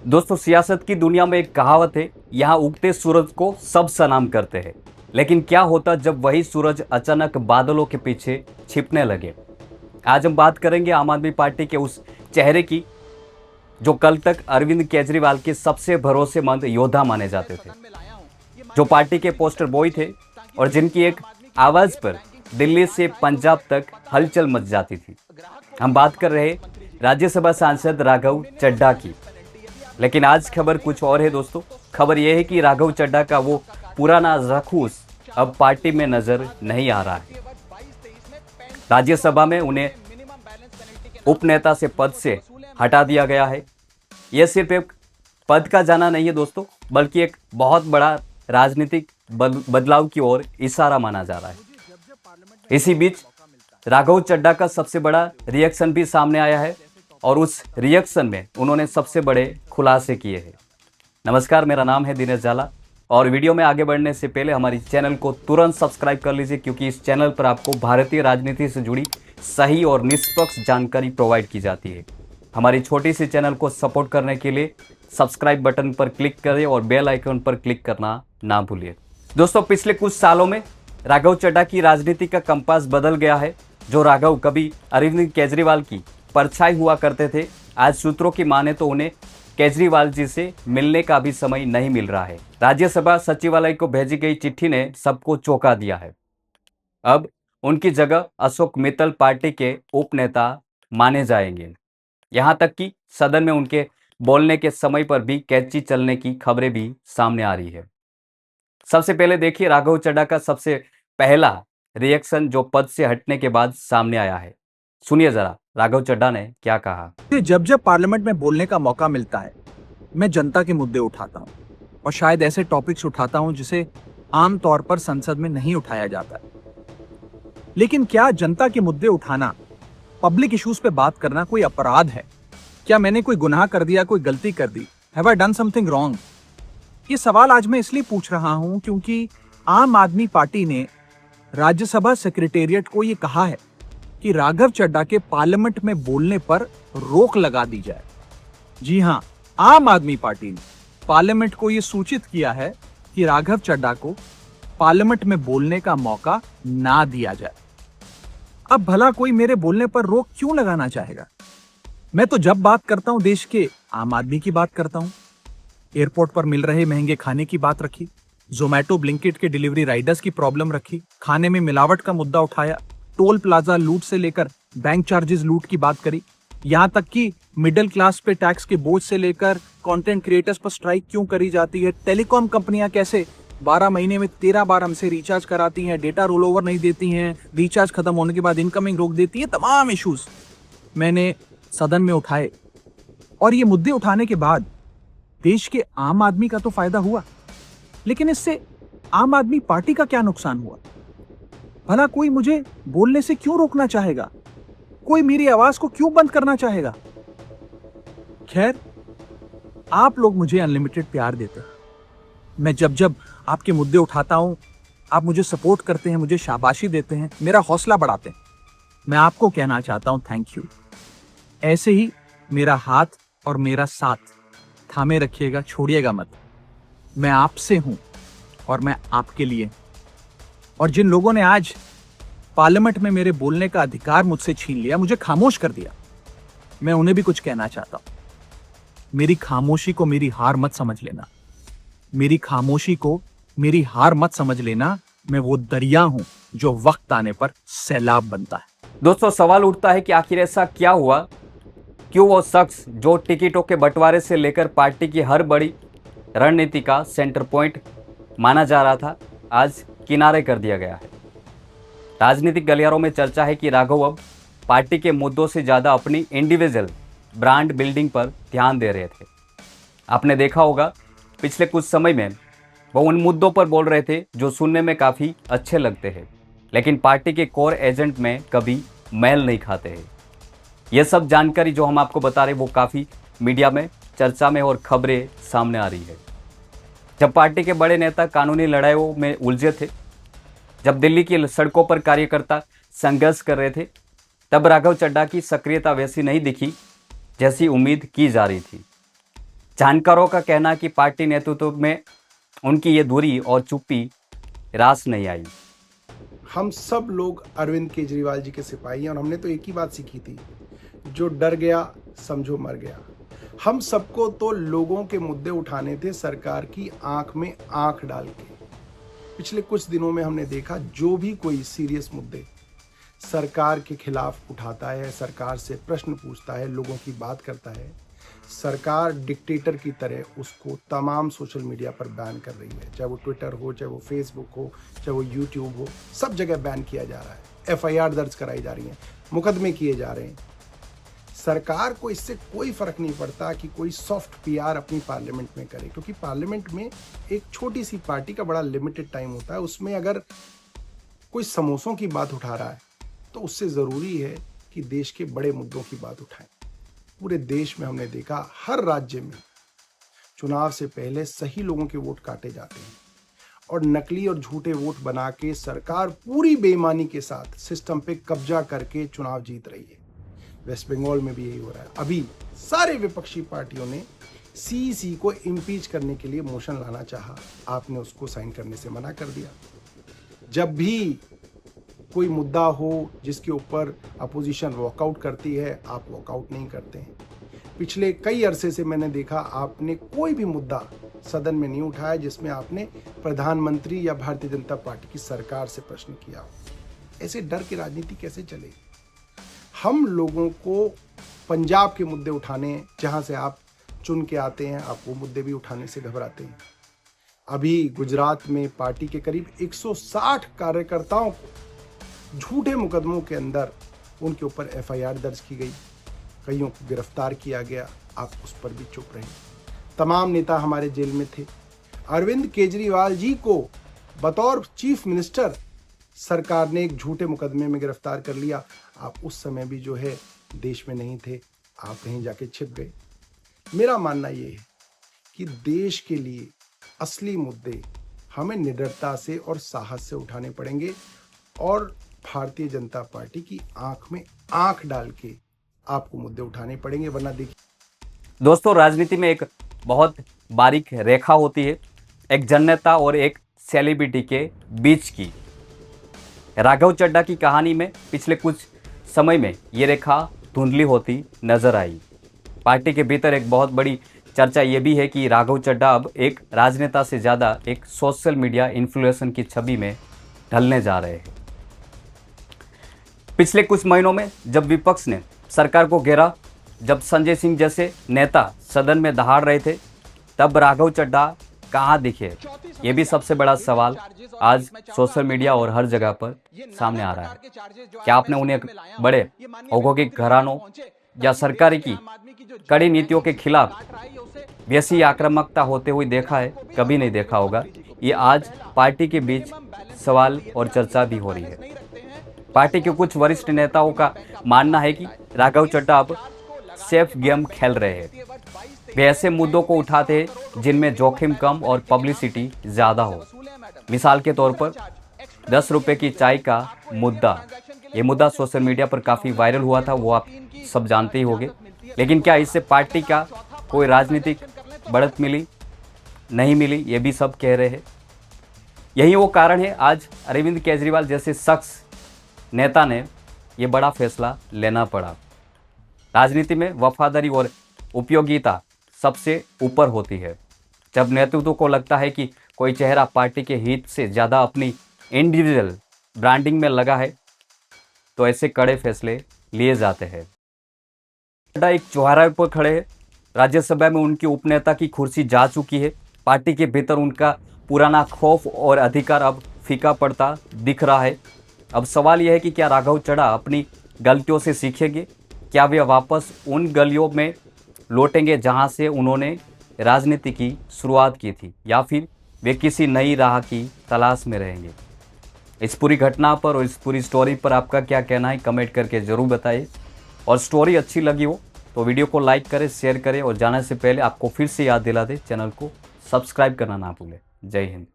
दोस्तों, सियासत की दुनिया में एक कहावत है, यहाँ उगते सूरज को सब सलाम करते हैं। लेकिन क्या होता जब वही सूरज अचानक बादलों के पीछे छिपने लगे। आज हम बात करेंगे आम आदमी पार्टी के उस चेहरे की जो कल तक अरविंद केजरीवाल के सबसे भरोसेमंद योद्धा माने जाते थे, जो पार्टी के पोस्टर बॉय थे और जिनकी एक आवाज पर दिल्ली से पंजाब तक हलचल मच जाती थी। हम बात कर रहे राज्यसभा सांसद राघव चड्ढा की। लेकिन आज खबर कुछ और है दोस्तों। खबर यह है कि राघव चड्ढा का वो पुराना रखूस अब पार्टी में नजर नहीं आ रहा है। राज्यसभा में उन्हें उपनेता से पद से हटा दिया गया है। यह सिर्फ एक पद का जाना नहीं है दोस्तों, बल्कि एक बहुत बड़ा राजनीतिक बदलाव की ओर इशारा माना जा रहा है। इसी बीच राघव चड्ढा का सबसे बड़ा रिएक्शन भी सामने आया है और उस रिएक्शन में उन्होंने सबसे बड़े खुलासे किए हैं। नमस्कार, मेरा नाम है दिनेश जाला और वीडियो में आगे बढ़ने से पहले हमारी चैनल को तुरंत सब्सक्राइब कर लीजिए, क्योंकि इस चैनल पर आपको भारतीय राजनीति से जुड़ी सही और निष्पक्ष जानकारी प्रोवाइड की जाती है। हमारी छोटी सी चैनल को सपोर्ट करने के लिए सब्सक्राइब बटन पर क्लिक करें और बेल आइकन पर क्लिक करना ना भूलिए। दोस्तों, पिछले कुछ सालों में राघव चड्ढा की राजनीति का कंपास बदल गया है। जो राघव कभी अरविंद केजरीवाल की परछाई हुआ करते थे, आज सूत्रों की माने तो उन्हें केजरीवाल जी से मिलने का भी समय नहीं मिल रहा है। राज्यसभा सचिवालय को भेजी गई चिट्ठी ने सबको चौंका दिया है। अब उनकी जगह अशोक मित्तल पार्टी के उपनेता माने जाएंगे। यहां तक कि सदन में उनके बोलने के समय पर भी कैची चलने की खबरें भी सामने आ रही है। सबसे पहले देखिए राघव चड्ढा का सबसे पहला रिएक्शन जो पद से हटने के बाद सामने आया है। सुनिए जरा राघव चड्ढा ने क्या कहा। जब जब पार्लियामेंट में बोलने का मौका मिलता है, मैं जनता के मुद्दे उठाता हूँ और शायद ऐसे टॉपिक्स उठाता हूँ जिसे आमतौर पर संसद में नहीं उठाया जाता है। लेकिन क्या जनता के मुद्दे उठाना, पब्लिक इश्यूज पे बात करना कोई अपराध है? क्या मैंने कोई गुनाह कर दिया, कोई गलती कर दी? Have I done something wrong? ये सवाल आज मैं इसलिए पूछ रहा हूं क्योंकि आम आदमी पार्टी ने राज्यसभा सेक्रेटेरिएट को ये कहा है कि राघव चड्ढा के पार्लियामेंट में बोलने पर रोक लगा दी जाए। जी हां, आम आदमी पार्टी ने पार्लियामेंट को ये सूचित किया है कि राघव चड्ढा को पार्लियामेंट में बोलने का मौका ना दिया जाए। अब भला कोई मेरे बोलने पर रोक क्यों लगाना चाहेगा? मैं तो जब बात करता हूं देश के आम आदमी की बात करता हूं। एयरपोर्ट पर मिल रहे महंगे खाने की बात रखी, जोमैटो ब्लिंकिट के डिलीवरी राइडर्स की प्रॉब्लम रखी, खाने में मिलावट का मुद्दा उठाया, टोल प्लाजा लूट से लेकर बैंक चार्जेस लूट की बात करी, यहां तक कि मिडिल क्लास पे टैक्स के बोझ से लेकर कंटेंट क्रिएटर्स पर स्ट्राइक क्यों करी जाती है, टेलीकॉम कंपनियां कैसे 12 महीने में 13 बार हमसे रिचार्ज कराती हैं, डेटा रोल ओवर नहीं देती हैं, रिचार्ज खत्म होने के बाद इनकमिंग रोक देती है, तमाम इश्यूज मैंने सदन में उठाए। और ये मुद्दे उठाने के बाद देश के आम आदमी का तो फायदा हुआ, लेकिन इससे आम आदमी पार्टी का क्या नुकसान हुआ? भला कोई मुझे बोलने से क्यों रोकना चाहेगा? कोई मेरी आवाज को क्यों बंद करना चाहेगा? खैर, आप लोग मुझे अनलिमिटेड प्यार देते हैं। मैं जब जब आपके मुद्दे उठाता हूं, आप मुझे सपोर्ट करते हैं, मुझे शाबाशी देते हैं, मेरा हौसला बढ़ाते हैं। मैं आपको कहना चाहता हूं थैंक यू। ऐसे ही मेरा हाथ और मेरा साथ थामे रखिएगा, छोड़िएगा मत। मैं आपसे हूं और मैं आपके लिए। और जिन लोगों ने आज पार्लियामेंट में मेरे बोलने का अधिकार मुझसे छीन लिया, मुझे खामोश कर दिया, मैं उन्हें भी कुछ कहना चाहता हूं। मेरी खामोशी को मेरी हार मत समझ लेना। मेरी खामोशी को मेरी हार मत समझ लेना। मैं वो दरिया हूं जो वक्त आने पर सैलाब बनता है। दोस्तों, सवाल उठता है कि आखिर ऐसा क्या हुआ, क्यों वो शख्स जो टिकटों के बंटवारे से लेकर पार्टी की हर बड़ी रणनीति का सेंटर पॉइंट माना जा रहा था, आज किनारे कर दिया गया है। राजनीतिक गलियारों में चर्चा है कि राघव अब पार्टी के मुद्दों से ज़्यादा अपनी इंडिविजुअल ब्रांड बिल्डिंग पर ध्यान दे रहे थे। आपने देखा होगा पिछले कुछ समय में वो उन मुद्दों पर बोल रहे थे जो सुनने में काफ़ी अच्छे लगते हैं, लेकिन पार्टी के कोर एजेंट में कभी मैल नहीं खाते हैं। यह सब जानकारी जो हम आपको बता रहे हैं वो काफ़ी मीडिया में चर्चा में और खबरें सामने आ रही है। जब पार्टी के बड़े नेता कानूनी लड़ाइयों में उलझे थे, जब दिल्ली की सड़कों पर कार्यकर्ता संघर्ष कर रहे थे, तब राघव चड्ढा की सक्रियता वैसी नहीं दिखी जैसी उम्मीद की जा रही थी। जानकारों का कहना है कि पार्टी नेतृत्व में उनकी ये दूरी और चुप्पी रास नहीं आई। हम सब लोग अरविंद केजरीवाल जी के सिपाही हैं और हमने तो एक ही बात सीखी थी, जो डर गया समझो मर गया। हम सबको तो लोगों के मुद्दे उठाने थे सरकार की आंख में आंख डाल के। पिछले कुछ दिनों में हमने देखा जो भी कोई सीरियस मुद्दे सरकार के खिलाफ उठाता है, सरकार से प्रश्न पूछता है, लोगों की बात करता है, सरकार डिक्टेटर की तरह उसको तमाम सोशल मीडिया पर बैन कर रही है। चाहे वो ट्विटर हो, चाहे वो फेसबुक हो, चाहे वो यूट्यूब हो, सब जगह बैन किया जा रहा है। एफआईआर दर्ज कराई जा रही है, मुकदमे किए जा रहे हैं। सरकार को इससे कोई फर्क नहीं पड़ता कि कोई सॉफ्ट पीआर अपनी पार्लियामेंट में करे, क्योंकि पार्लियामेंट में एक छोटी सी पार्टी का बड़ा लिमिटेड टाइम होता है। उसमें अगर कोई समोसों की बात उठा रहा है तो उससे ज़रूरी है कि देश के बड़े मुद्दों की बात उठाएं। पूरे देश में हमने देखा, हर राज्य में चुनाव से पहले सही लोगों के वोट काटे जाते हैं और नकली और झूठे वोट बना के सरकार पूरी बेईमानी के साथ सिस्टम पे कब्जा करके चुनाव जीत रही है। वेस्ट बंगाल में भी यही हो रहा है। अभी सारे विपक्षी पार्टियों ने सीईसी को इम्पीच करने के लिए मोशन लाना चाहा, आपने उसको साइन करने से मना कर दिया। जब भी कोई मुद्दा हो जिसके ऊपर अपोजिशन वॉकआउट करती है, आप वॉकआउट नहीं करते हैं। पिछले कई अरसे से मैंने देखा आपने कोई भी मुद्दा सदन में नहीं उठाया जिसमें आपने प्रधानमंत्री या भारतीय जनता पार्टी की सरकार से प्रश्न किया हो। ऐसे डर की राजनीति कैसे चलेगी? हम लोगों को पंजाब के मुद्दे उठाने हैं, जहां से आप चुन के आते हैं, आप वो मुद्दे भी उठाने से घबराते हैं। अभी गुजरात में पार्टी के करीब 160 कार्यकर्ताओं को झूठे मुकदमों के अंदर उनके ऊपर एफआईआर दर्ज की गई, कईयों को गिरफ्तार किया गया, आप उस पर भी चुप रहे। तमाम नेता हमारे जेल में थे। अरविंद केजरीवाल जी को बतौर चीफ मिनिस्टर सरकार ने एक झूठे मुकदमे में गिरफ्तार कर लिया। आप उस समय भी जो है देश में नहीं थे, आप कहीं जाके छिप गए। मेरा मानना ये है कि देश के लिए असली मुद्दे हमें निडरता से और साहस से उठाने पड़ेंगे और भारतीय जनता पार्टी की आंख में आंख डाल के आपको मुद्दे उठाने पड़ेंगे, वरना देखिए। दोस्तों, राजनीति में एक बहुत बारीक रेखा होती है, एक जननेता और एक सेलिब्रिटी के बीच की। राघव चड्ढा की कहानी में पिछले कुछ समय में ये रेखा धुंधली होती नजर आई। पार्टी के भीतर एक बहुत बड़ी चर्चा ये भी है कि राघव चड्ढा अब एक राजनेता से ज़्यादा एक सोशल मीडिया इन्फ्लुएंसर की छवि में ढलने जा रहे हैं। पिछले कुछ महीनों में जब विपक्ष ने सरकार को घेरा, जब संजय सिंह जैसे नेता सदन में दहाड़ रहे थे, तब राघव चड्ढा कहाँ दिखे, ये भी सबसे बड़ा सवाल आज सोशल मीडिया और हर जगह पर सामने आ रहा है। क्या आपने उन्हें बड़े औद्योगिक घरानों या सरकारी की कड़ी नीतियों के खिलाफ वैसी आक्रामकता होते हुए देखा है? कभी नहीं देखा होगा। ये आज पार्टी के बीच सवाल और चर्चा भी हो रही है। पार्टी के कुछ वरिष्ठ नेताओं का मानना है कि राघव चड्ढा अब सेफ गेम खेल रहे हैं। वे ऐसे मुद्दों को उठाते हैं जिनमें जोखिम कम और पब्लिसिटी ज़्यादा हो। मिसाल के तौर पर 10 रुपये की चाय का मुद्दा, ये मुद्दा सोशल मीडिया पर काफ़ी वायरल हुआ था, वो आप सब जानते ही होंगे। लेकिन क्या इससे पार्टी का कोई राजनीतिक बढ़त मिली? नहीं मिली, ये भी सब कह रहे हैं। यही वो कारण है आज अरविंद केजरीवाल जैसे शख्स नेता ने ये बड़ा फैसला लेना पड़ा। राजनीति में वफादारी और उपयोगिता सबसे ऊपर होती है। जब नेतृत्व को लगता है कि कोई चेहरा पार्टी के हित से ज़्यादा अपनी इंडिविजुअल ब्रांडिंग में लगा है, तो ऐसे कड़े फैसले लिए जाते हैं। एक चौराहे पर खड़े हैं। राज्यसभा में उनकी उपनेता की कुर्सी जा चुकी है। पार्टी के भीतर उनका पुराना खौफ और अधिकार अब फीका पड़ता दिख रहा है। अब सवाल यह है कि क्या राघव चड्ढा अपनी गलतियों से सीखेंगे? क्या वे वापस उन गलियों में लौटेंगे जहां से उन्होंने राजनीति की शुरुआत की थी, या फिर वे किसी नई राह की तलाश में रहेंगे? इस पूरी घटना पर और इस पूरी स्टोरी पर आपका क्या कहना है, कमेंट करके ज़रूर बताइए। और स्टोरी अच्छी लगी हो तो वीडियो को लाइक करें, शेयर करें और जाने से पहले आपको फिर से याद दिला दें, चैनल को सब्सक्राइब करना ना भूलें। जय हिंद।